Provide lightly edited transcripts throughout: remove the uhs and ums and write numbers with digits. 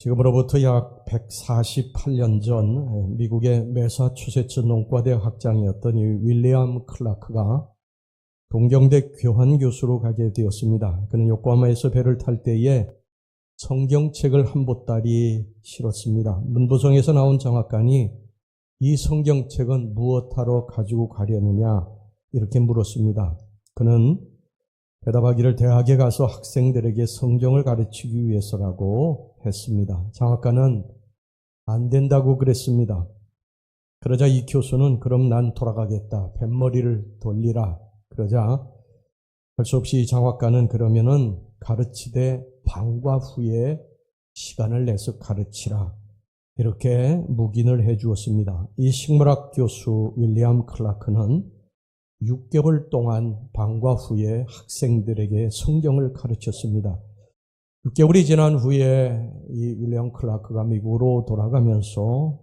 지금으로부터 약 148년 전 미국의 매사추세츠 농과대학 학장이었던 이 윌리엄 클라크가 동경대 교환교수로 가게 되었습니다. 그는 요코하마에서 배를 탈 때에 성경책을 한 보따리 실었습니다. 문보성에서 나온 장학관이 이 성경책은 무엇하러 가지고 가려느냐 이렇게 물었습니다. 그는 대답하기를 대학에 가서 학생들에게 성경을 가르치기 위해서라고 했습니다. 장학관은 안 된다고 그랬습니다. 그러자 이 교수는 그럼 난 돌아가겠다. 뱃머리를 돌리라. 그러자 할 수 없이 장학관은 그러면은 가르치되 방과 후에 시간을 내서 가르치라. 이렇게 묵인을 해 주었습니다. 이 식물학 교수 윌리엄 클라크는 6개월 동안 방과 후에 학생들에게 성경을 가르쳤습니다. 6개월이 지난 후에 이 윌리엄 클라크가 미국으로 돌아가면서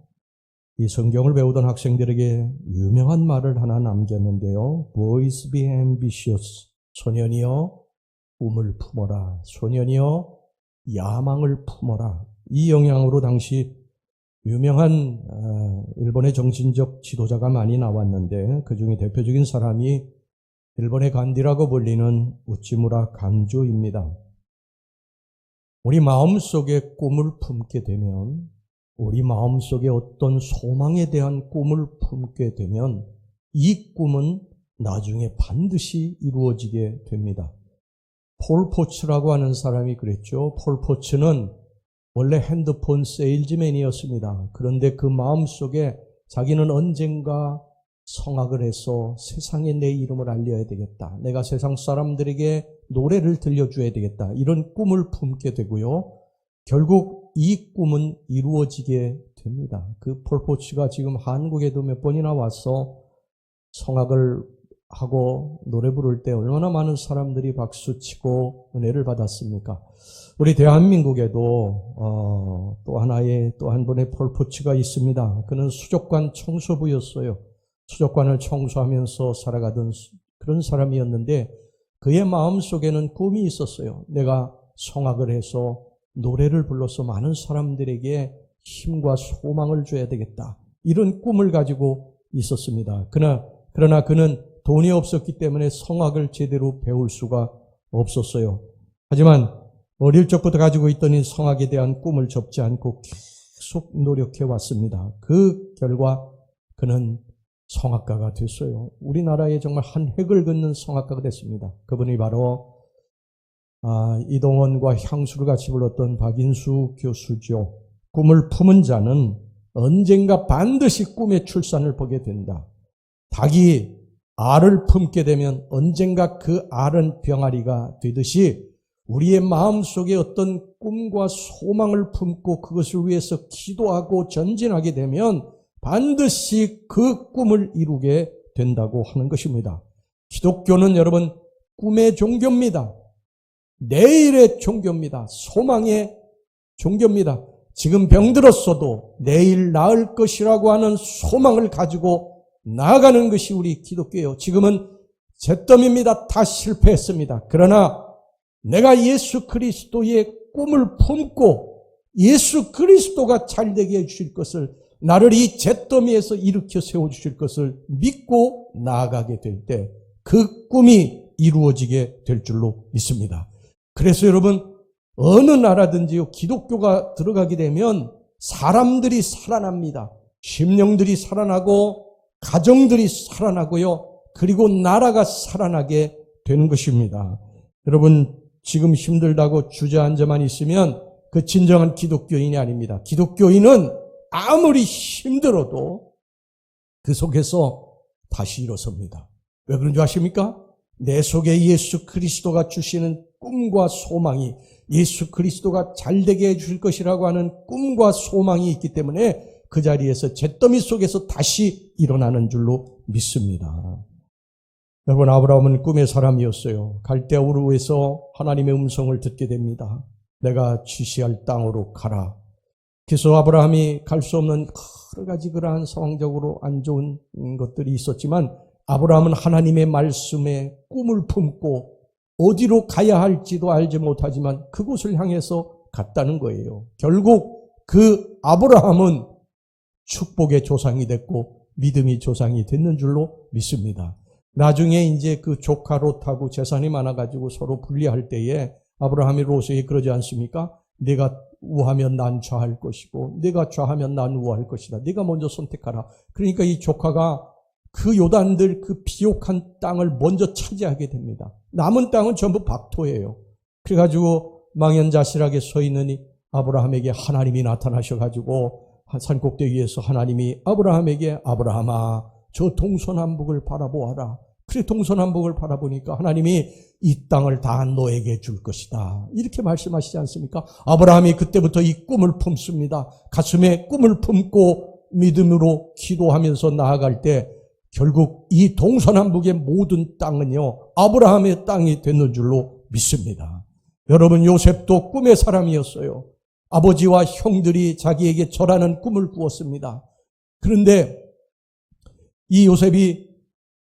이 성경을 배우던 학생들에게 유명한 말을 하나 남겼는데요. Boys be ambitious. 소년이여 꿈을 품어라. 소년이여 야망을 품어라. 이 영향으로 당시 유명한 일본의 정신적 지도자가 많이 나왔는데 그 중에 대표적인 사람이 일본의 간디라고 불리는 우치무라 간조입니다. 우리 마음속에 꿈을 품게 되면, 우리 마음속에 어떤 소망에 대한 꿈을 품게 되면 이 꿈은 나중에 반드시 이루어지게 됩니다. 폴 포츠라고 하는 사람이 그랬죠. 폴 포츠는 원래 핸드폰 세일즈맨이었습니다. 그런데 그 마음속에 자기는 언젠가 성악을 해서 세상에 내 이름을 알려야 되겠다. 내가 세상 사람들에게 노래를 들려줘야 되겠다. 이런 꿈을 품게 되고요. 결국 이 꿈은 이루어지게 됩니다. 그 폴 포츠가 지금 한국에도 몇 번이나 와서 성악을 하고 노래 부를 때 얼마나 많은 사람들이 박수치고 은혜를 받았습니까? 우리 대한민국에도 또 한 분의 폴 포츠가 있습니다. 그는 수족관 청소부였어요. 수족관을 청소하면서 살아가던 그런 사람이었는데 그의 마음속에는 꿈이 있었어요. 내가 성악을 해서 노래를 불러서 많은 사람들에게 힘과 소망을 줘야 되겠다. 이런 꿈을 가지고 있었습니다. 그러나 그는 돈이 없었기 때문에 성악을 제대로 배울 수가 없었어요. 하지만 어릴 적부터 가지고 있던 이 성악에 대한 꿈을 접지 않고 계속 노력해 왔습니다. 그 결과 그는 성악가가 됐어요. 우리나라에 정말 한 획을 긋는 성악가가 됐습니다. 그분이 바로 이동원과 향수를 같이 불렀던 박인수 교수죠. 꿈을 품은 자는 언젠가 반드시 꿈의 출산을 보게 된다. 닭이 알을 품게 되면 언젠가 그 알은 병아리가 되듯이 우리의 마음속에 어떤 꿈과 소망을 품고 그것을 위해서 기도하고 전진하게 되면 반드시 그 꿈을 이루게 된다고 하는 것입니다. 기독교는 여러분 꿈의 종교입니다. 내일의 종교입니다. 소망의 종교입니다. 지금 병들었어도 내일 나을 것이라고 하는 소망을 가지고 나아가는 것이 우리 기독교예요. 지금은 잿더미입니다. 다 실패했습니다. 그러나 내가 예수 그리스도의 꿈을 품고 예수 그리스도가 잘되게 해주실 것을, 나를 이 잿더미에서 일으켜 세워주실 것을 믿고 나아가게 될 때 그 꿈이 이루어지게 될 줄로 믿습니다. 그래서 여러분 어느 나라든지요, 기독교가 들어가게 되면 사람들이 살아납니다. 심령들이 살아나고 가정들이 살아나고요. 그리고 나라가 살아나게 되는 것입니다. 여러분 지금 힘들다고 주저앉아만 있으면 그 진정한 기독교인이 아닙니다. 기독교인은 아무리 힘들어도 그 속에서 다시 일어섭니다. 왜 그런 줄 아십니까? 내 속에 예수 그리스도가 주시는 꿈과 소망이, 예수 그리스도가 잘되게 해주실 것이라고 하는 꿈과 소망이 있기 때문에 그 자리에서 잿더미 속에서 다시 일어나는 줄로 믿습니다. 여러분 아브라함은 꿈의 사람이었어요. 갈대아우르에서 하나님의 음성을 듣게 됩니다. 내가 지시할 땅으로 가라. 그래서 아브라함이 갈 수 없는 여러 가지 그러한 상황적으로 안 좋은 것들이 있었지만 아브라함은 하나님의 말씀에 꿈을 품고 어디로 가야 할지도 알지 못하지만 그곳을 향해서 같다는 거예요. 결국 그 아브라함은 축복의 조상이 됐고 믿음의 조상이 됐는 줄로 믿습니다. 나중에 이제 그 조카 롯하고 재산이 많아가지고 서로 분리할 때에 아브라함이 롯에게 그러지 않습니까? 네가 우하면 난 좌할 것이고 네가 좌하면 난 우할 것이다. 네가 먼저 선택하라. 그러니까 이 조카가 그 요단들 그 비옥한 땅을 먼저 차지하게 됩니다. 남은 땅은 전부 박토예요. 그래가지고 망연자실하게 서 있는 이 아브라함에게 하나님이 나타나셔가지고 산꼭대기에서 하나님이 아브라함에게 아브라함아 저 동서남북을 바라보아라. 그래 동서남북을 바라보니까 하나님이 이 땅을 다 너에게 줄 것이다. 이렇게 말씀하시지 않습니까? 아브라함이 그때부터 이 꿈을 품습니다. 가슴에 꿈을 품고 믿음으로 기도하면서 나아갈 때 결국 이 동서남북의 모든 땅은요 아브라함의 땅이 됐는 줄로 믿습니다. 여러분 요셉도 꿈의 사람이었어요. 아버지와 형들이 자기에게 절하는 꿈을 꾸었습니다. 그런데 이 요셉이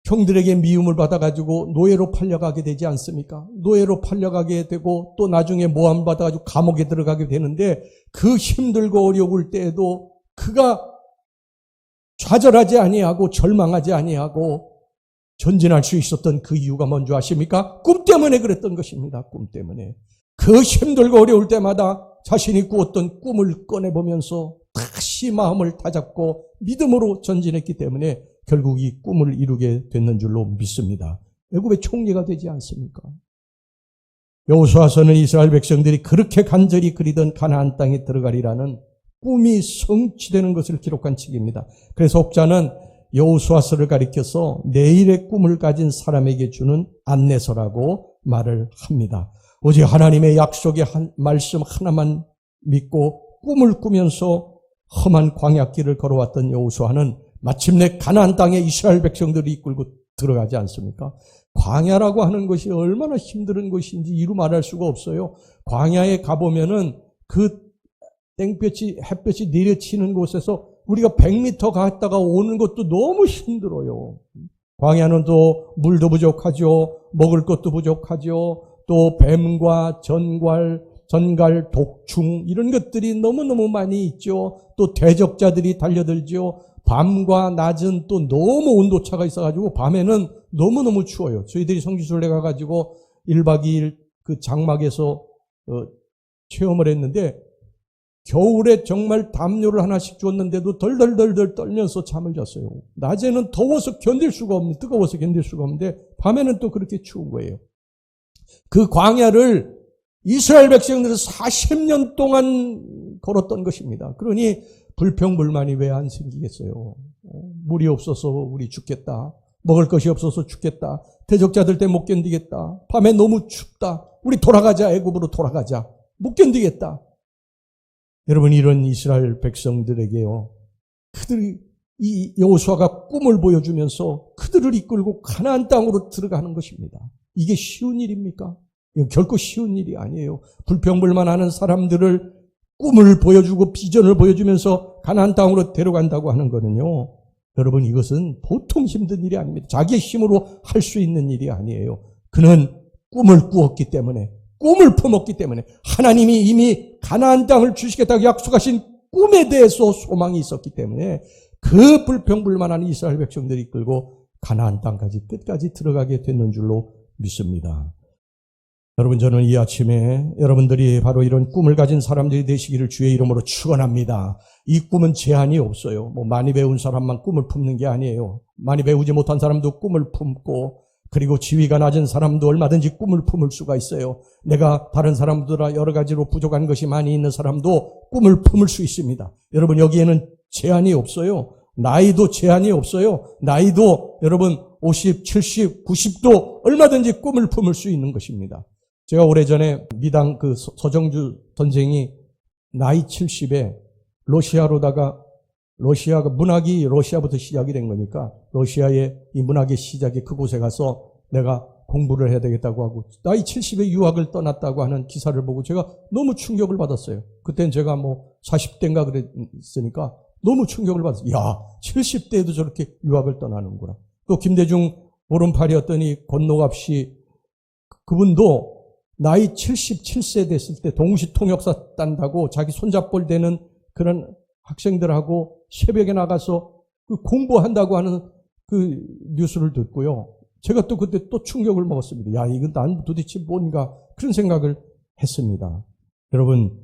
형들에게 미움을 받아가지고 노예로 팔려가게 되지 않습니까? 노예로 팔려가게 되고 또 나중에 모함받아가지고 감옥에 들어가게 되는데 그 힘들고 어려울 때에도 그가 좌절하지 아니하고 절망하지 아니하고 전진할 수 있었던 그 이유가 뭔지 아십니까? 꿈 때문에 그랬던 것입니다. 꿈 때문에. 그 힘들고 어려울 때마다 자신이 꾸었던 꿈을 꺼내보면서 다시 마음을 다잡고 믿음으로 전진했기 때문에 결국 이 꿈을 이루게 됐는 줄로 믿습니다. 애굽의 총리가 되지 않습니까? 여호수아서는 이스라엘 백성들이 그렇게 간절히 그리던 가나안 땅에 들어가리라는 꿈이 성취되는 것을 기록한 책입니다. 그래서 혹자는 여호수아서를 가리켜서 내일의 꿈을 가진 사람에게 주는 안내서라고 말을 합니다. 오직 하나님의 약속의 말씀 하나만 믿고 꿈을 꾸면서 험한 광야길을 걸어왔던 여호수아는 마침내 가나안 땅에 이스라엘 백성들을 이끌고 들어가지 않습니까? 광야라고 하는 것이 얼마나 힘든 것인지 이루 말할 수가 없어요. 광야에 가보면은 그 햇볕이 내려치는 곳에서 우리가 100m 갔다가 오는 것도 너무 힘들어요. 광야는 또 물도 부족하죠. 먹을 것도 부족하죠. 또 뱀과 전갈, 독충 이런 것들이 너무너무 많이 있죠. 또 대적자들이 달려들죠. 밤과 낮은 또 너무 온도차가 있어가지고 밤에는 너무너무 추워요. 저희들이 성지순례 가가지고 1박 2일 그 장막에서 체험을 했는데 겨울에 정말 담요를 하나씩 줬는데도 덜덜덜덜 떨면서 잠을 잤어요. 낮에는 더워서 견딜 수가 없는데 뜨거워서 견딜 수가 없는데 밤에는 또 그렇게 추운 거예요. 그 광야를 이스라엘 백성들은 40년 동안 걸었던 것입니다. 그러니 불평불만이 왜 안 생기겠어요? 물이 없어서 우리 죽겠다. 먹을 것이 없어서 죽겠다. 대적자들 때문에 못 견디겠다. 밤에 너무 춥다. 우리 돌아가자. 애굽으로 돌아가자. 못 견디겠다. 여러분 이런 이스라엘 백성들에게요. 그들이 이 여호수아가 꿈을 보여주면서 그들을 이끌고 가나안 땅으로 들어가는 것입니다. 이게 쉬운 일입니까? 이건 결코 쉬운 일이 아니에요. 불평불만하는 사람들을 꿈을 보여주고 비전을 보여주면서 가나안 땅으로 데려간다고 하는 거는요. 여러분 이것은 보통 힘든 일이 아닙니다. 자기의 힘으로 할 수 있는 일이 아니에요. 그는 꿈을 꾸었기 때문에 꿈을 품었기 때문에 하나님이 이미 가나안 땅을 주시겠다고 약속하신 꿈에 대해서 소망이 있었기 때문에 그 불평불만한 이스라엘 백성들이 이끌고 가나안 땅까지 끝까지 들어가게 됐는 줄로 믿습니다. 여러분 저는 이 아침에 여러분들이 바로 이런 꿈을 가진 사람들이 되시기를 주의 이름으로 축원합니다. 이 꿈은 제한이 없어요. 많이 배운 사람만 꿈을 품는 게 아니에요. 많이 배우지 못한 사람도 꿈을 품고 그리고 지위가 낮은 사람도 얼마든지 꿈을 품을 수가 있어요. 내가 다른 사람들과 여러 가지로 부족한 것이 많이 있는 사람도 꿈을 품을 수 있습니다. 여러분 여기에는 제한이 없어요. 나이도 제한이 없어요. 나이도 여러분 50, 70, 90도 얼마든지 꿈을 품을 수 있는 것입니다. 제가 오래전에 미당 그 서정주 선생이 나이 70에 러시아가 문학이 러시아부터 시작이 된 거니까 러시아의 이 문학의 시작이 그곳에 가서 내가 공부를 해야 되겠다고 하고 나이 70에 유학을 떠났다고 하는 기사를 보고 제가 너무 충격을 받았어요. 그때는 제가 40대인가 그랬으니까 너무 충격을 받았어요. 야, 70대에도 저렇게 유학을 떠나는구나. 또 김대중 오른팔이었더니 권노갑 씨 그분도 나이 77세 됐을 때 동시 통역사 딴다고 자기 손잡볼 되는 그런 학생들하고 새벽에 나가서 그 공부한다고 하는 그 뉴스를 듣고요. 제가 또 그때 또 충격을 먹었습니다. 야, 이건 난 도대체 뭔가 그런 생각을 했습니다. 여러분,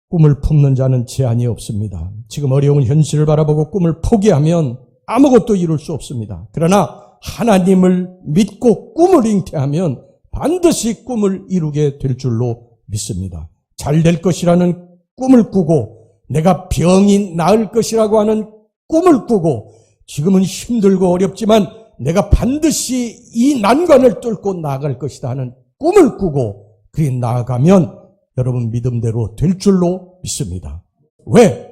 꿈을 품는 자는 제한이 없습니다. 지금 어려운 현실을 바라보고 꿈을 포기하면 아무것도 이룰 수 없습니다. 그러나 하나님을 믿고 꿈을 잉태하면 반드시 꿈을 이루게 될 줄로 믿습니다. 잘 될 것이라는 꿈을 꾸고 내가 병이 나을 것이라고 하는 꿈을 꾸고 지금은 힘들고 어렵지만 내가 반드시 이 난관을 뚫고 나아갈 것이다 하는 꿈을 꾸고 그리 나아가면 여러분 믿음대로 될 줄로 믿습니다. 왜?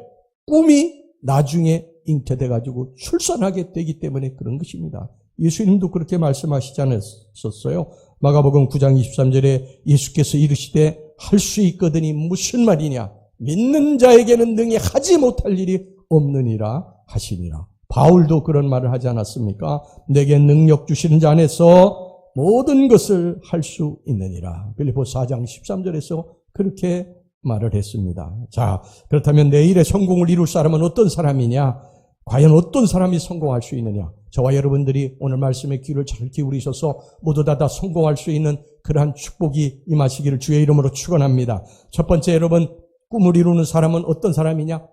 꿈이 나중에 잉태돼가지고 출산하게 되기 때문에 그런 것입니다. 예수님도 그렇게 말씀하시지 않았었어요? 마가복음 9장 23절에 예수께서 이르시되 할 수 있거든이 무슨 말이냐? 믿는 자에게는 능히 하지 못할 일이 없느니라 하시니라. 바울도 그런 말을 하지 않았습니까? 내게 능력 주시는 자 안에서 모든 것을 할 수 있느니라. 빌립보서 4장 13절에서 그렇게 말을 했습니다. 자, 그렇다면 내일의 성공을 이룰 사람은 어떤 사람이냐? 과연 어떤 사람이 성공할 수 있느냐? 저와 여러분들이 오늘 말씀에 귀를 잘 기울이셔서 모두 다 성공할 수 있는 그러한 축복이 임하시기를 주의 이름으로 축원합니다. 첫 번째, 여러분, 꿈을 이루는 사람은 어떤 사람이냐?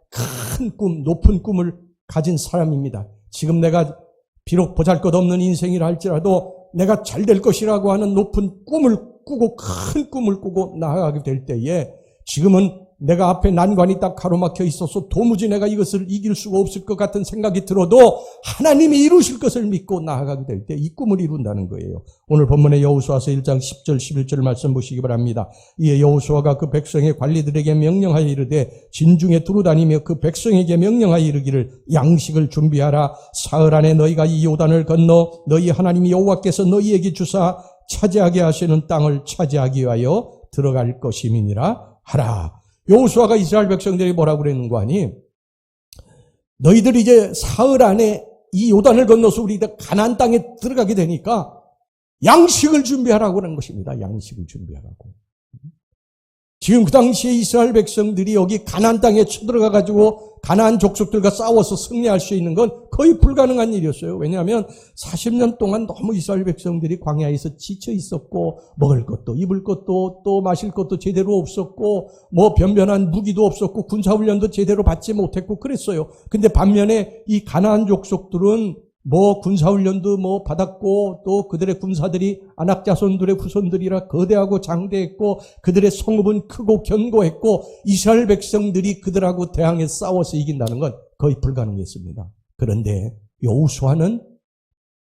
큰 꿈, 높은 꿈을 가진 사람입니다. 지금 내가 비록 보잘것없는 인생이라 할지라도 내가 잘 될 것이라고 하는 높은 꿈을 꾸고 큰 꿈을 꾸고 나아가게 될 때에 지금은 내가 앞에 난관이 딱 가로막혀 있어서 도무지 내가 이것을 이길 수가 없을 것 같은 생각이 들어도 하나님이 이루실 것을 믿고 나아가게 될 때 이 꿈을 이룬다는 거예요. 오늘 본문의 여호수아서 1장 10절 11절 말씀 보시기 바랍니다. 이에 여호수아가 그 백성의 관리들에게 명령하여 이르되 진중에 두루다니며 그 백성에게 명령하여 이르기를 양식을 준비하라. 사흘 안에 너희가 이 요단을 건너 너희 하나님 여호와께서 너희에게 주사 차지하게 하시는 땅을 차지하기 위하여 들어갈 것임이니라 하라. 여호수아가 이스라엘 백성들이 뭐라고 그랬는가 하니 너희들이 이제 사흘 안에 이 요단을 건너서 우리가 가나안 땅에 들어가게 되니까 양식을 준비하라고 하는 것입니다. 양식을 준비하라고. 지금 그 당시에 이스라엘 백성들이 여기 가나안 땅에 쳐들어가 가지고 가나안 족속들과 싸워서 승리할 수 있는 건 거의 불가능한 일이었어요. 왜냐하면 40년 동안 너무 이스라엘 백성들이 광야에서 지쳐 있었고 먹을 것도 입을 것도 또 마실 것도 제대로 없었고 뭐 변변한 무기도 없었고 군사훈련도 제대로 받지 못했고 그랬어요. 근데 반면에 이 가나안 족속들은 뭐 군사훈련도 뭐 받았고 또 그들의 군사들이 아낙자손들의 후손들이라 거대하고 장대했고 그들의 성읍은 크고 견고했고 이스라엘 백성들이 그들하고 대항해 싸워서 이긴다는 건 거의 불가능했습니다. 그런데 여호수아는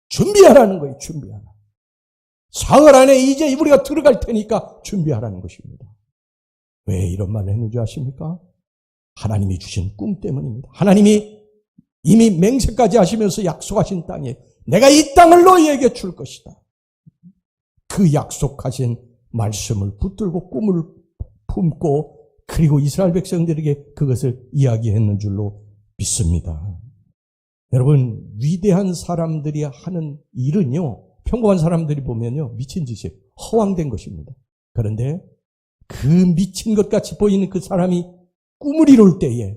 준비하라는 거예요. 준비하라. 사흘 안에 이제 우리가 들어갈 테니까 준비하라는 것입니다. 왜 이런 말을 했는지 아십니까? 하나님이 주신 꿈 때문입니다. 하나님이 이미 맹세까지 하시면서 약속하신 땅에 내가 이 땅을 너희에게 줄 것이다. 그 약속하신 말씀을 붙들고 꿈을 품고 그리고 이스라엘 백성들에게 그것을 이야기했는 줄로 믿습니다. 여러분, 위대한 사람들이 하는 일은요, 평범한 사람들이 보면요, 미친 짓이에요. 허황된 것입니다. 그런데 그 미친 것 같이 보이는 그 사람이 꿈을 이룰 때에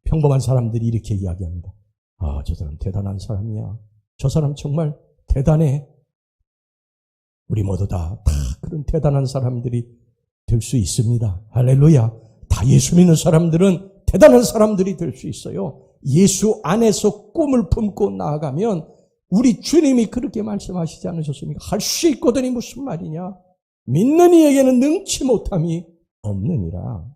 평범한 사람들이 이렇게 이야기합니다. 아, 저 사람 대단한 사람이야. 저 사람 정말 대단해. 우리 모두 다 그런 대단한 사람들이 될 수 있습니다. 할렐루야. 다 예수 믿는 사람들은 대단한 사람들이 될 수 있어요. 예수 안에서 꿈을 품고 나아가면 우리 주님이 그렇게 말씀하시지 않으셨습니까? 할 수 있거든이 무슨 말이냐? 믿는 이에게는 능치 못함이 없느니라.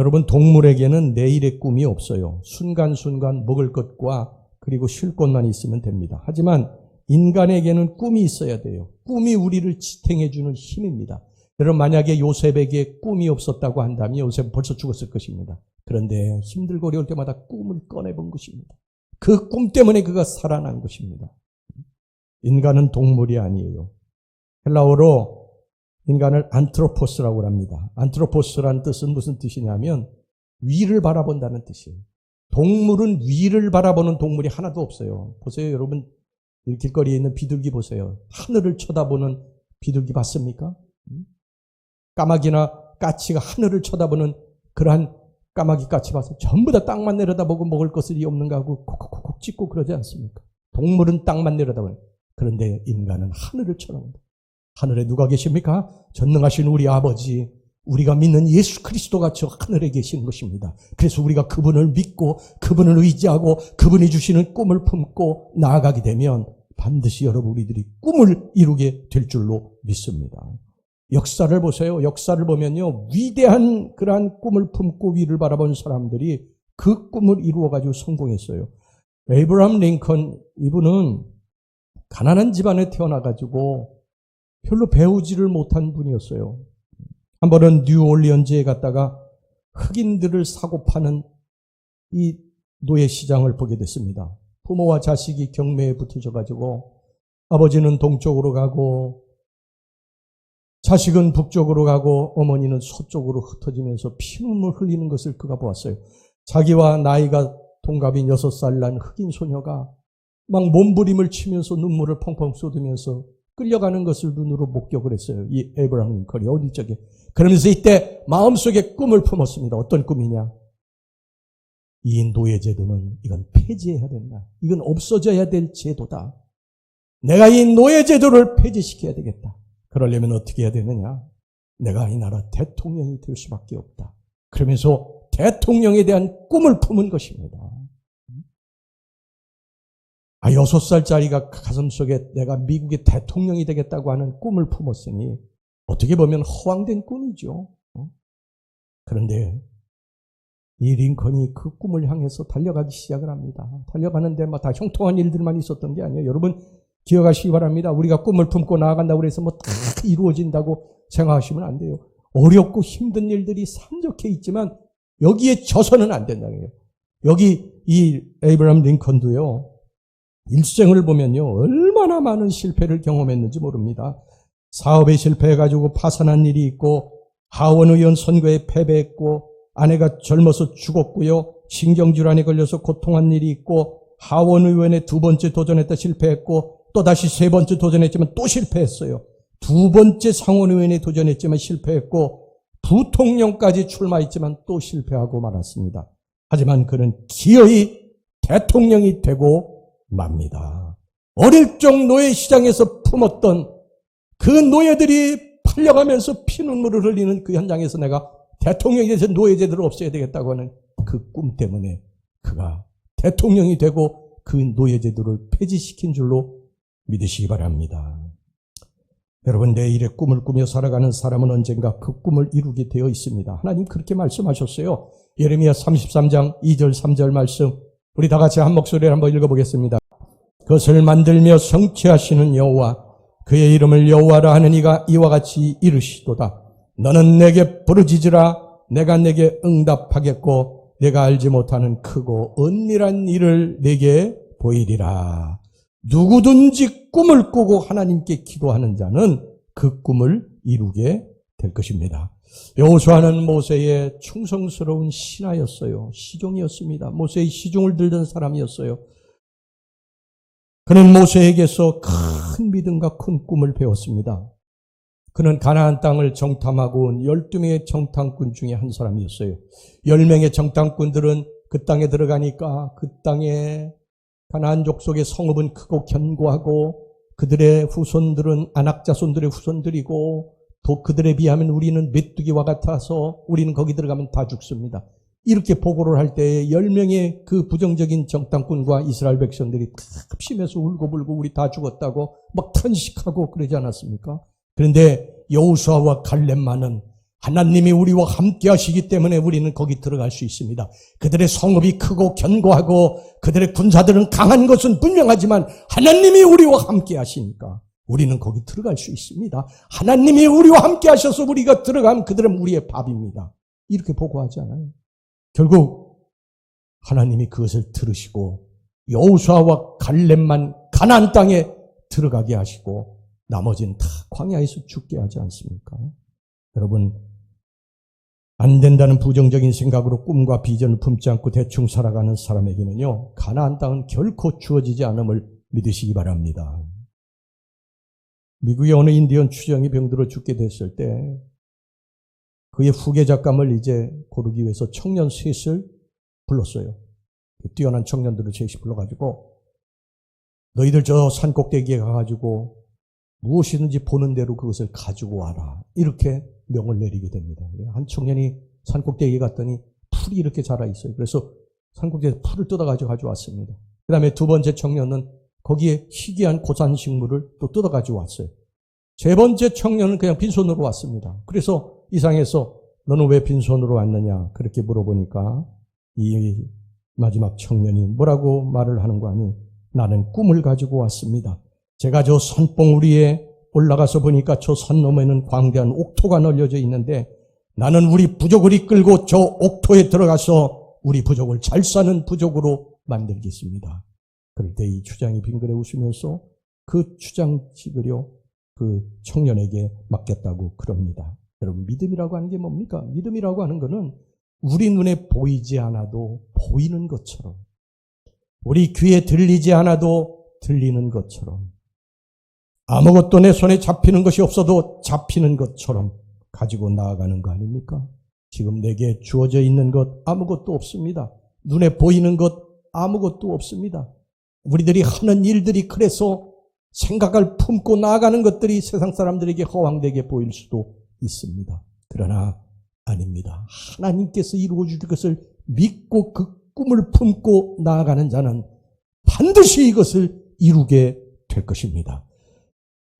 여러분, 동물에게는 내일의 꿈이 없어요. 순간순간 먹을 것과 그리고 쉴 곳만 있으면 됩니다. 하지만 인간에게는 꿈이 있어야 돼요. 꿈이 우리를 지탱해 주는 힘입니다. 여러분, 만약에 요셉에게 꿈이 없었다고 한다면 요셉은 벌써 죽었을 것입니다. 그런데 힘들고 어려울 때마다 꿈을 꺼내본 것입니다. 그 꿈 때문에 그가 살아난 것입니다. 인간은 동물이 아니에요. 헬라어로 인간을 안트로포스라고 합니다. 안트로포스라는 뜻은 무슨 뜻이냐면 위를 바라본다는 뜻이에요. 동물은 위를 바라보는 동물이 하나도 없어요. 보세요, 여러분. 길거리에 있는 비둘기 보세요. 하늘을 쳐다보는 비둘기 봤습니까? 까마귀나 까치가 하늘을 쳐다보는 그러한 까마귀 까치 봐서 전부 다 땅만 내려다보고 먹을 것이 없는가 하고 콕콕콕 찍고 그러지 않습니까? 동물은 땅만 내려다보는. 그런데 인간은 하늘을 쳐다본다. 하늘에 누가 계십니까? 전능하신 우리 아버지, 우리가 믿는 예수 그리스도가 저 하늘에 계시는 것입니다. 그래서 우리가 그분을 믿고 그분을 의지하고 그분이 주시는 꿈을 품고 나아가게 되면 반드시 여러분 우리들이 꿈을 이루게 될 줄로 믿습니다. 역사를 보세요. 역사를 보면요, 위대한 그러한 꿈을 품고 위를 바라본 사람들이 그 꿈을 이루어가지고 성공했어요. 에이브러함 링컨, 이분은 가난한 집안에 태어나가지고 별로 배우지를 못한 분이었어요. 한 번은 뉴올리언즈에 갔다가 흑인들을 사고 파는 이 노예시장을 보게 됐습니다. 부모와 자식이 경매에 붙어져가지고 아버지는 동쪽으로 가고 자식은 북쪽으로 가고 어머니는 서쪽으로 흩어지면서 피눈물 흘리는 것을 그가 보았어요. 자기와 나이가 동갑인 6살 난 흑인 소녀가 막 몸부림을 치면서 눈물을 펑펑 쏟으면서 끌려가는 것을 눈으로 목격을 했어요. 이 에이브러함 링컨이 어릴 적에. 그러면서 이때 마음속에 꿈을 품었습니다. 어떤 꿈이냐? 이 노예제도는 이건 폐지해야 된다. 이건 없어져야 될 제도다. 내가 이 노예제도를 폐지시켜야 되겠다. 그러려면 어떻게 해야 되느냐? 내가 이 나라 대통령이 될 수밖에 없다. 그러면서 대통령에 대한 꿈을 품은 것입니다. 6살짜리가 가슴속에 내가 미국의 대통령이 되겠다고 하는 꿈을 품었으니 어떻게 보면 허황된 꿈이죠. 그런데 이 링컨이 그 꿈을 향해서 달려가기 시작을 합니다. 달려가는데 다 형통한 일들만 있었던 게 아니에요. 여러분 기억하시기 바랍니다. 우리가 꿈을 품고 나아간다고 해서 다 이루어진다고 생각하시면 안 돼요. 어렵고 힘든 일들이 산적해 있지만 여기에 져서는 안 된다는 거예요. 여기 이 에이브러함 링컨도요. 일생을 보면요. 얼마나 많은 실패를 경험했는지 모릅니다. 사업에 실패해가지고 파산한 일이 있고 하원 의원 선거에 패배했고 아내가 젊어서 죽었고요. 신경질환에 걸려서 고통한 일이 있고 하원 의원에 2번째 도전했다 실패했고 또다시 3번째 도전했지만 또 실패했어요. 2번째 상원의원에 도전했지만 실패했고 부통령까지 출마했지만 또 실패하고 말았습니다. 하지만 그는 기어이 대통령이 되고 맙니다. 어릴 적 노예시장에서 품었던 그 노예들이 팔려가면서 피눈물을 흘리는 그 현장에서 내가 대통령이 돼서 노예제도를 없애야 되겠다고 하는 그 꿈 때문에 그가 대통령이 되고 그 노예제도를 폐지시킨 줄로 믿으시기 바랍니다. 여러분, 내일의 꿈을 꾸며 살아가는 사람은 언젠가 그 꿈을 이루게 되어 있습니다. 하나님 그렇게 말씀하셨어요. 예레미야 33장 2절 3절 말씀 우리 다 같이 한 목소리를 한번 읽어보겠습니다. 그것을 만들며 성취하시는 여호와 그의 이름을 여호와라 하는 이가 이와 같이 이르시도다. 너는 내게 부르짖으라 내가 내게 응답하겠고 내가 알지 못하는 크고 은밀한 일을 내게 보이리라. 누구든지 꿈을 꾸고 하나님께 기도하는 자는 그 꿈을 이루게 될 것입니다. 여호수아는 모세의 충성스러운 신하였어요. 시종이었습니다. 모세의 시종을 들던 사람이었어요. 그는 모세에게서 큰 믿음과 큰 꿈을 배웠습니다. 그는 가나안 땅을 정탐하고 온 12명의 정탐꾼 중에 한 사람이었어요. 10명의 정탐꾼들은 그 땅에 들어가니까 그 땅에 가나안 족속의 성읍은 크고 견고하고 그들의 후손들은 안악자손들의 후손들이고 또 그들에 비하면 우리는 메뚜기와 같아서 우리는 거기 들어가면 다 죽습니다. 이렇게 보고를 할 때 10명의 그 부정적인 정탐꾼과 이스라엘 백성들이 탑심해서 울고불고 우리 다 죽었다고 막 탄식하고 그러지 않았습니까? 그런데 여호수아와 갈렙만은 하나님이 우리와 함께 하시기 때문에 우리는 거기 들어갈 수 있습니다. 그들의 성읍이 크고 견고하고 그들의 군사들은 강한 것은 분명하지만 하나님이 우리와 함께 하시니까 우리는 거기 들어갈 수 있습니다. 하나님이 우리와 함께 하셔서 우리가 들어가면 그들은 우리의 밥입니다. 이렇게 보고하지 않아요. 결국 하나님이 그것을 들으시고 여호수아와 갈렙만 가나안 땅에 들어가게 하시고 나머지는 다 광야에서 죽게 하지 않습니까? 여러분, 안 된다는 부정적인 생각으로 꿈과 비전을 품지 않고 대충 살아가는 사람에게는요, 가나안 땅은 결코 주어지지 않음을 믿으시기 바랍니다. 미국의 어느 인디언 추정이 병들어 죽게 됐을 때 그의 후계 작감을 이제 고르기 위해서 청년 셋을 불렀어요. 뛰어난 청년들을 셋이 불러가지고 너희들 저 산 꼭대기에 가가지고 무엇이든지 보는 대로 그것을 가지고 와라. 이렇게 명을 내리게 됩니다. 한 청년이 산 꼭대기에 갔더니 풀이 이렇게 자라 있어요. 그래서 산 꼭대기에서 풀을 뜯어가지고 가져왔습니다. 그 다음에 두 번째 청년은 거기에 희귀한 고산식물을 또 뜯어가지고 왔어요. 세 번째 청년은 그냥 빈손으로 왔습니다. 그래서 이상해서 너는 왜 빈손으로 왔느냐 그렇게 물어보니까 이 마지막 청년이 뭐라고 말을 하는 거 아니? 나는 꿈을 가지고 왔습니다. 제가 저 산봉 위에 올라가서 보니까 저 산 너머에는 광대한 옥토가 널려져 있는데 나는 우리 부족을 이끌고 저 옥토에 들어가서 우리 부족을 잘 사는 부족으로 만들겠습니다. 그럴 때 이 추장이 빙그레 웃으면서 그 추장 찍으려 그 청년에게 맡겼다고 그럽니다. 여러분, 믿음이라고 하는 게 뭡니까? 믿음이라고 하는 거는 우리 눈에 보이지 않아도 보이는 것처럼, 우리 귀에 들리지 않아도 들리는 것처럼, 아무것도 내 손에 잡히는 것이 없어도 잡히는 것처럼 가지고 나아가는 거 아닙니까? 지금 내게 주어져 있는 것 아무것도 없습니다. 눈에 보이는 것 아무것도 없습니다. 우리들이 하는 일들이 그래서 생각을 품고 나아가는 것들이 세상 사람들에게 허황되게 보일 수도 있습니다. 그러나 아닙니다. 하나님께서 이루어 주실 것을 믿고 그 꿈을 품고 나아가는 자는 반드시 이것을 이루게 될 것입니다.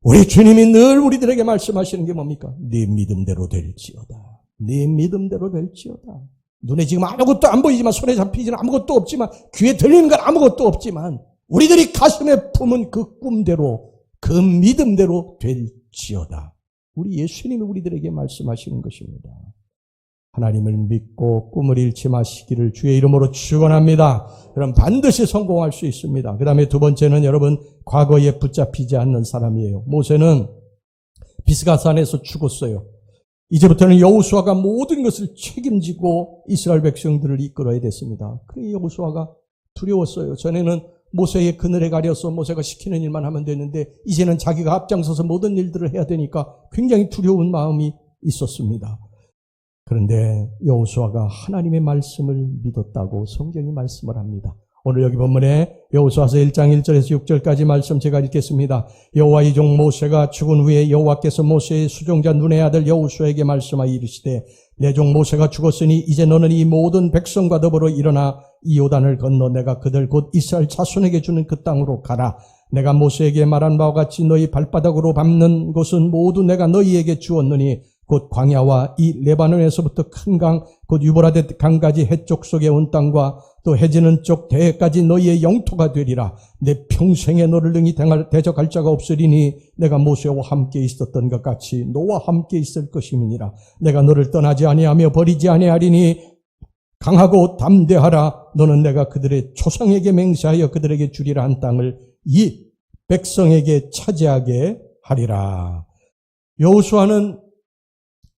우리 주님이 늘 우리들에게 말씀하시는 게 뭡니까? 네 믿음대로 될지어다. 네 믿음대로 될지어다. 눈에 지금 아무것도 안 보이지만, 손에 잡히지는 아무것도 없지만, 귀에 들리는 건 아무것도 없지만 우리들이 가슴에 품은 그 꿈대로, 그 믿음대로 될지어다. 우리 예수님이 우리들에게 말씀하시는 것입니다. 하나님을 믿고 꿈을 잃지 마시기를 주의 이름으로 축원합니다. 그럼 반드시 성공할 수 있습니다. 그 다음에 두 번째는 여러분, 과거에 붙잡히지 않는 사람이에요. 모세는 비스가산에서 죽었어요. 이제부터는 여호수아가 모든 것을 책임지고 이스라엘 백성들을 이끌어야 됐습니다. 그래 여호수아가 두려웠어요. 전에는 모세의 그늘에 가려서 모세가 시키는 일만 하면 되는데 이제는 자기가 앞장서서 모든 일들을 해야 되니까 굉장히 두려운 마음이 있었습니다. 그런데 여호수아가 하나님의 말씀을 믿었다고 성경이 말씀을 합니다. 오늘 여기 본문에 여호수아서 1장 1절에서 6절까지 말씀 제가 읽겠습니다. 여호와의 종 모세가 죽은 후에 여호와께서 모세의 수종자 눈의 아들 여호수아에게 말씀하여 이르시되 내 종 모세가 죽었으니 이제 너는 이 모든 백성과 더불어 일어나 이 요단을 건너 내가 그들 곧 이스라엘 자손에게 주는 그 땅으로 가라. 내가 모세에게 말한 바와 같이 너희 발바닥으로 밟는 곳은 모두 내가 너희에게 주었느니 곧 광야와 이 레바논에서부터 큰 강, 곧 유브라데 강까지 해쪽 속에 온 땅과 또 해지는 쪽 대해까지 너희의 영토가 되리라. 내 평생에 너를 능히 대적할 자가 없으리니 내가 모세와 함께 있었던 것 같이 너와 함께 있을 것임이니라. 내가 너를 떠나지 아니하며 버리지 아니하리니 강하고 담대하라. 너는 내가 그들의 조상에게 맹세하여 그들에게 주리라 한 땅을 이 백성에게 차지하게 하리라. 여호수아는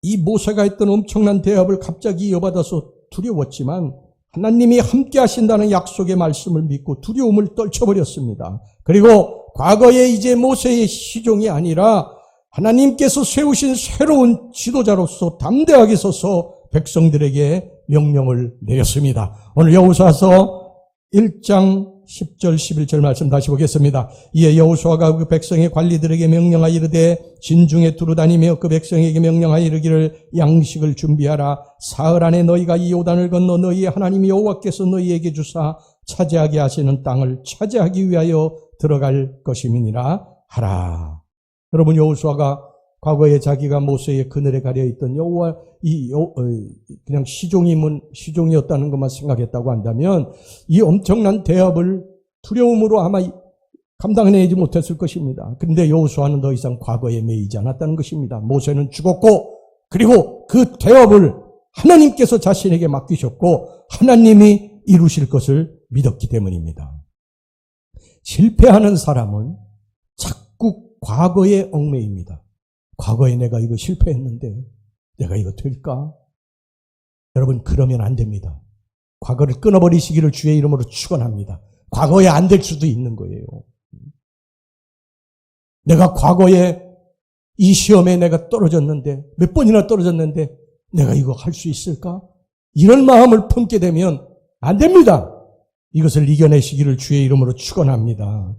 이 모세가 했던 엄청난 대업을 갑자기 이어받아서 두려웠지만 하나님이 함께 하신다는 약속의 말씀을 믿고 두려움을 떨쳐버렸습니다. 그리고 과거에 이제 모세의 시종이 아니라 하나님께서 세우신 새로운 지도자로서 담대하게 서서 백성들에게 명령을 내렸습니다. 오늘 여호수아서 1장 10절 11절 말씀 다시 보겠습니다. 이에 여호수아가 그 백성의 관리들에게 명령하여 이르되 진중에 두루 다니며 그 백성에게 명령하여 이르기를 양식을 준비하라. 사흘 안에 너희가 이 요단을 건너 너희의 하나님 여호와께서 너희에게 주사 차지하게 하시는 땅을 차지하기 위하여 들어갈 것임이니라 하라. 여러분, 여호수아가 과거에 자기가 모세의 그늘에 가려 있던 여호와 그냥 시종이었다는 것만 생각했다고 한다면 이 엄청난 대업을 두려움으로 아마 감당해내지 못했을 것입니다. 그런데 여호수아는 더 이상 과거에 매이지 않았다는 것입니다. 모세는 죽었고 그리고 그 대업을 하나님께서 자신에게 맡기셨고 하나님이 이루실 것을 믿었기 때문입니다. 실패하는 사람은 자꾸 과거에 얽매입니다. 과거에 내가 이거 실패했는데 내가 이거 될까? 여러분, 그러면 안 됩니다. 과거를 끊어버리시기를 주의 이름으로 축원합니다. 과거에 안 될 수도 있는 거예요. 내가 과거에 이 시험에 내가 떨어졌는데, 몇 번이나 떨어졌는데 내가 이거 할 수 있을까? 이런 마음을 품게 되면 안 됩니다. 이것을 이겨내시기를 주의 이름으로 축원합니다.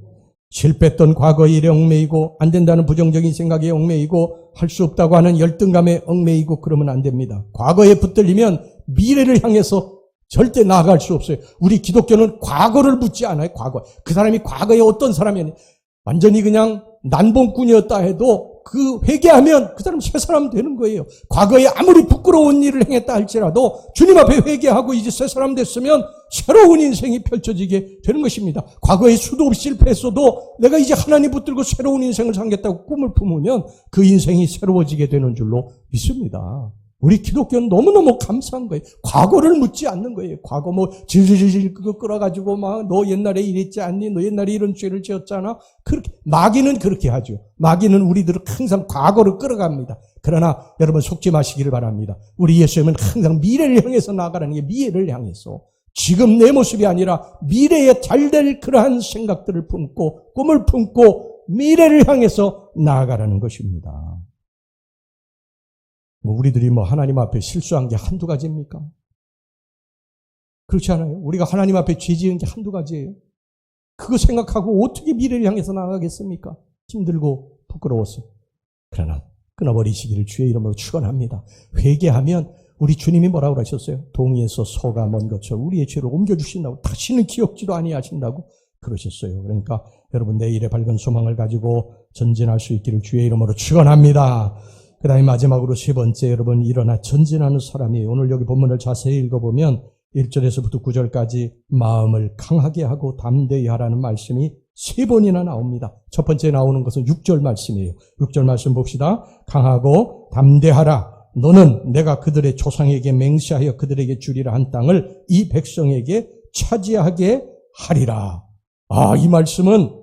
실패했던 과거의 일에 얽매이고 안 된다는 부정적인 생각에 얽매이고 할 수 없다고 하는 열등감에 얽매이고 그러면 안 됩니다. 과거에 붙들리면 미래를 향해서 절대 나아갈 수 없어요. 우리 기독교는 과거를 묻지 않아요. 과거. 그 사람이 과거에 어떤 사람이었니? 완전히 그냥 난봉꾼이었다 해도 그 회개하면 그 사람 새 사람 되는 거예요. 과거에 아무리 부끄러운 일을 행했다 할지라도 주님 앞에 회개하고 이제 새 사람 됐으면 새로운 인생이 펼쳐지게 되는 것입니다. 과거에 수도 없이 실패했어도 내가 이제 하나님 붙들고 새로운 인생을 살겠다고 꿈을 품으면 그 인생이 새로워지게 되는 줄로 믿습니다. 우리 기독교는 너무너무 감사한 거예요. 과거를 묻지 않는 거예요. 과거 질질질 그거 끌어가지고 너 옛날에 이랬지 않니? 너 옛날에 이런 죄를 지었잖아? 그렇게, 마귀는 그렇게 하죠. 마귀는 우리들을 항상 과거를 끌어갑니다. 그러나 여러분 속지 마시기를 바랍니다. 우리 예수님은 항상 미래를 향해서 나아가라는 게 미래를 향해서 지금 내 모습이 아니라 미래에 잘될 그러한 생각들을 품고 꿈을 품고 미래를 향해서 나아가라는 것입니다. 우리들이 하나님 앞에 실수한 게 한두 가지입니까? 그렇지 않아요? 우리가 하나님 앞에 죄 지은 게 한두 가지예요. 그거 생각하고 어떻게 미래를 향해서 나아가겠습니까? 힘들고 부끄러워서. 그러나 끊어버리시기를 주의 이름으로 축원합니다. 회개하면 우리 주님이 뭐라고 하셨어요? 동이에서 소가 먼 것처럼 우리의 죄를 옮겨주신다고, 다시는 기억지도 아니하신다고 그러셨어요. 그러니까 여러분 내일의 밝은 소망을 가지고 전진할 수 있기를 주의 이름으로 축원합니다. 그 다음에 마지막으로 세 번째, 여러분 일어나 전진하는 사람이, 오늘 여기 본문을 자세히 읽어보면 1절에서부터 9절까지 마음을 강하게 하고 담대히 하라는 말씀이 세 번이나 나옵니다. 첫 번째 나오는 것은 6절 말씀이에요. 6절 말씀 봅시다. 강하고 담대하라. 너는 내가 그들의 조상에게 맹세하여 그들에게 주리라 한 땅을 이 백성에게 차지하게 하리라. 이 말씀은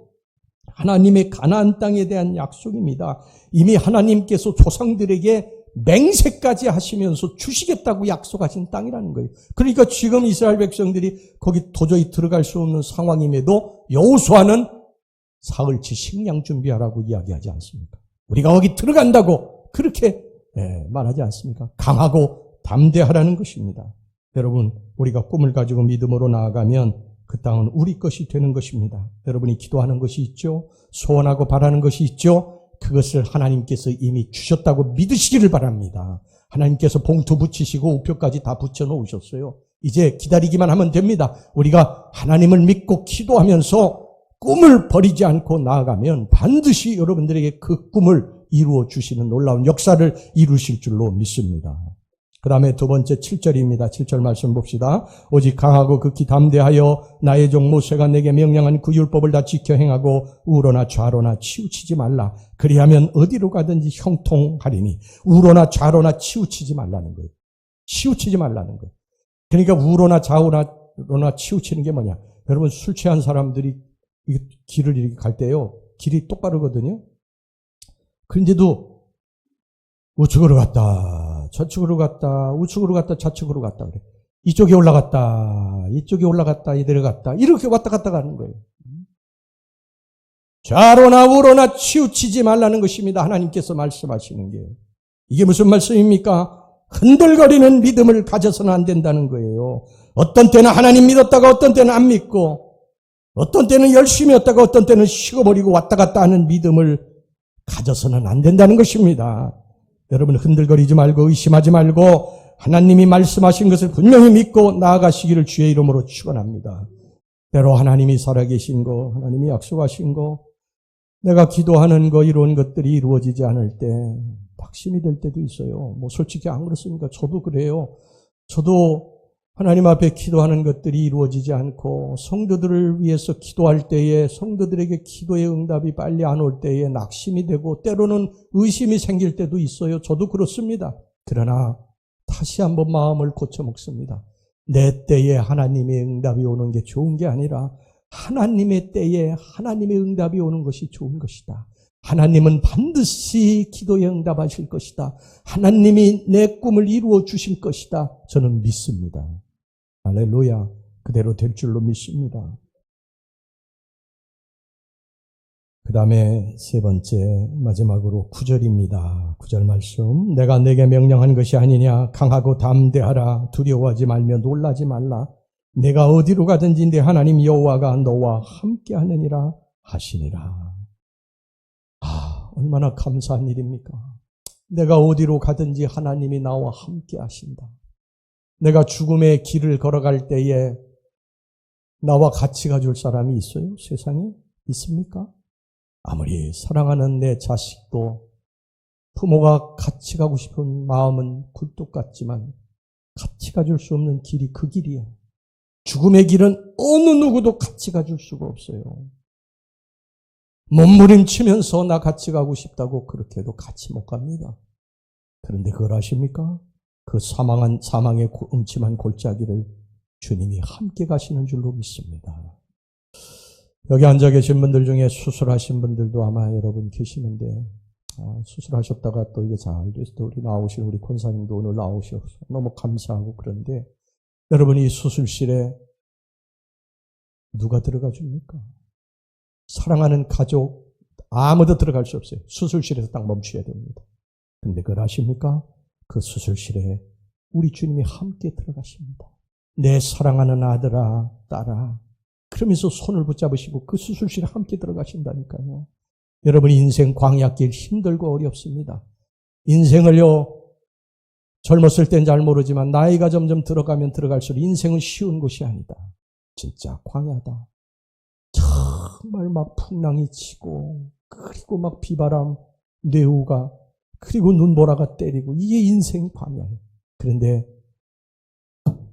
하나님의 가나안 땅에 대한 약속입니다. 이미 하나님께서 조상들에게 맹세까지 하시면서 주시겠다고 약속하신 땅이라는 거예요. 그러니까 지금 이스라엘 백성들이 거기 도저히 들어갈 수 없는 상황임에도 여호수아는 사흘치 식량 준비하라고 이야기하지 않습니까? 우리가 거기 들어간다고 그렇게 말하지 않습니까? 강하고 담대하라는 것입니다. 여러분, 우리가 꿈을 가지고 믿음으로 나아가면 그 땅은 우리 것이 되는 것입니다. 여러분이 기도하는 것이 있죠? 소원하고 바라는 것이 있죠? 그것을 하나님께서 이미 주셨다고 믿으시기를 바랍니다. 하나님께서 봉투 붙이시고 우표까지 다 붙여놓으셨어요. 이제 기다리기만 하면 됩니다. 우리가 하나님을 믿고 기도하면서 꿈을 버리지 않고 나아가면 반드시 여러분들에게 그 꿈을 이루어 주시는 놀라운 역사를 이루실 줄로 믿습니다. 그 다음에 두 번째 7절입니다. 7절 말씀 봅시다. 오직 강하고 극히 담대하여 나의 종 모세가 내게 명령한 그 율법을 다 지켜 행하고 우로나 좌로나 치우치지 말라. 그리하면 어디로 가든지 형통하리니. 우로나 좌로나 치우치지 말라는 거예요. 치우치지 말라는 거예요. 그러니까 우로나 좌로나 치우치는 게 뭐냐. 여러분 술 취한 사람들이 길을 이렇게 갈 때요. 길이 똑바르거든요. 그런데도 우측으로 갔다, 저측으로 갔다, 우측으로 갔다, 좌측으로 갔다 그래. 이쪽에 올라갔다, 이쪽에 올라갔다, 내려갔다. 이렇게 왔다 갔다 가는 거예요. 좌로나 우로나 치우치지 말라는 것입니다. 하나님께서 말씀하시는 게. 이게 무슨 말씀입니까? 흔들거리는 믿음을 가져서는 안 된다는 거예요. 어떤 때는 하나님 믿었다가 어떤 때는 안 믿고, 어떤 때는 열심히 했다가 어떤 때는 식어버리고 왔다 갔다 하는 믿음을 가져서는 안 된다는 것입니다. 여러분 흔들거리지 말고 의심하지 말고 하나님이 말씀하신 것을 분명히 믿고 나아가시기를 주의 이름으로 축원합니다. 때로 하나님이 살아계신 거, 하나님이 약속하신 거, 내가 기도하는 거 이런 것들이 이루어지지 않을 때 낙심이 될 때도 있어요. 솔직히 안 그렇습니까? 저도 그래요. 저도 하나님 앞에 기도하는 것들이 이루어지지 않고 성도들을 위해서 기도할 때에 성도들에게 기도의 응답이 빨리 안 올 때에 낙심이 되고 때로는 의심이 생길 때도 있어요. 저도 그렇습니다. 그러나 다시 한번 마음을 고쳐 먹습니다. 내 때에 하나님의 응답이 오는 게 좋은 게 아니라 하나님의 때에 하나님의 응답이 오는 것이 좋은 것이다. 하나님은 반드시 기도에 응답하실 것이다. 하나님이 내 꿈을 이루어 주실 것이다. 저는 믿습니다. 할렐루야. 그대로 될 줄로 믿습니다. 그 다음에 세 번째 마지막으로 9절입니다. 9절 말씀. 내가 내게 명령한 것이 아니냐. 강하고 담대하라. 두려워하지 말며 놀라지 말라. 내가 어디로 가든지 내 하나님 여호와가 너와 함께 하느니라 하시니라. 얼마나 감사한 일입니까? 내가 어디로 가든지 하나님이 나와 함께 하신다. 내가 죽음의 길을 걸어갈 때에 나와 같이 가줄 사람이 있어요? 세상에? 있습니까? 아무리 사랑하는 내 자식도 부모가 같이 가고 싶은 마음은 굴뚝 같지만 같이 가줄 수 없는 길이 그 길이에요. 죽음의 길은 어느 누구도 같이 가줄 수가 없어요. 몸부림치면서 나 같이 가고 싶다고 그렇게 해도 같이 못 갑니다. 그런데 그걸 아십니까? 그 사망의 음침한 골짜기를 주님이 함께 가시는 줄로 믿습니다. 여기 앉아 계신 분들 중에 수술하신 분들도 아마 여러분 계시는데 수술하셨다가 또 이게 잘 돼서 또 우리 나오신 우리 권사님도 오늘 나오셔서 너무 감사하고 그런데 여러분 이 수술실에 누가 들어가 줍니까? 사랑하는 가족 아무도 들어갈 수 없어요. 수술실에서 딱 멈춰야 됩니다. 그런데 그걸 아십니까? 그 수술실에 우리 주님이 함께 들어가십니다. 내 사랑하는 아들아, 딸아 그러면서 손을 붙잡으시고 그 수술실에 함께 들어가신다니까요. 여러분 인생 광야길 힘들고 어렵습니다. 인생을요 젊었을 땐 잘 모르지만 나이가 점점 들어가면 들어갈수록 인생은 쉬운 곳이 아니다. 진짜 광야다. 정말 막 풍랑이 치고 그리고 막 비바람, 뇌우가 그리고 눈보라가 때리고 이게 인생 광야예요. 그런데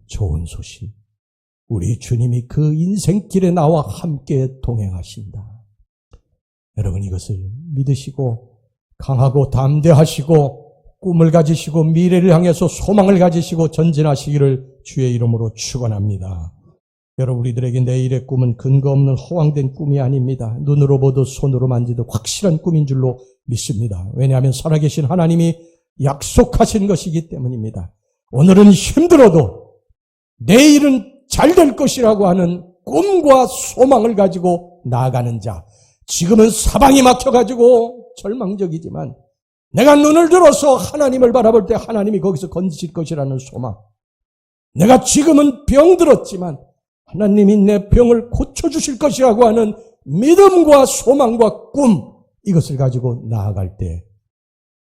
좋은 소식. 우리 주님이 그 인생길에 나와 함께 동행하신다. 여러분 이것을 믿으시고 강하고 담대하시고 꿈을 가지시고 미래를 향해서 소망을 가지시고 전진하시기를 주의 이름으로 축원합니다. 여러분 우리들에게 내일의 꿈은 근거 없는 허황된 꿈이 아닙니다. 눈으로 보듯 손으로 만지듯 확실한 꿈인 줄로 믿습니다. 왜냐하면 살아계신 하나님이 약속하신 것이기 때문입니다. 오늘은 힘들어도 내일은 잘 될 것이라고 하는 꿈과 소망을 가지고 나아가는 자. 지금은 사방이 막혀가지고 절망적이지만 내가 눈을 들어서 하나님을 바라볼 때 하나님이 거기서 건지실 것이라는 소망. 내가 지금은 병들었지만 하나님이 내 병을 고쳐주실 것이라고 하는 믿음과 소망과 꿈, 이것을 가지고 나아갈 때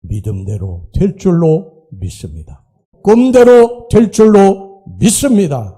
믿음대로 될 줄로 믿습니다. 꿈대로 될 줄로 믿습니다.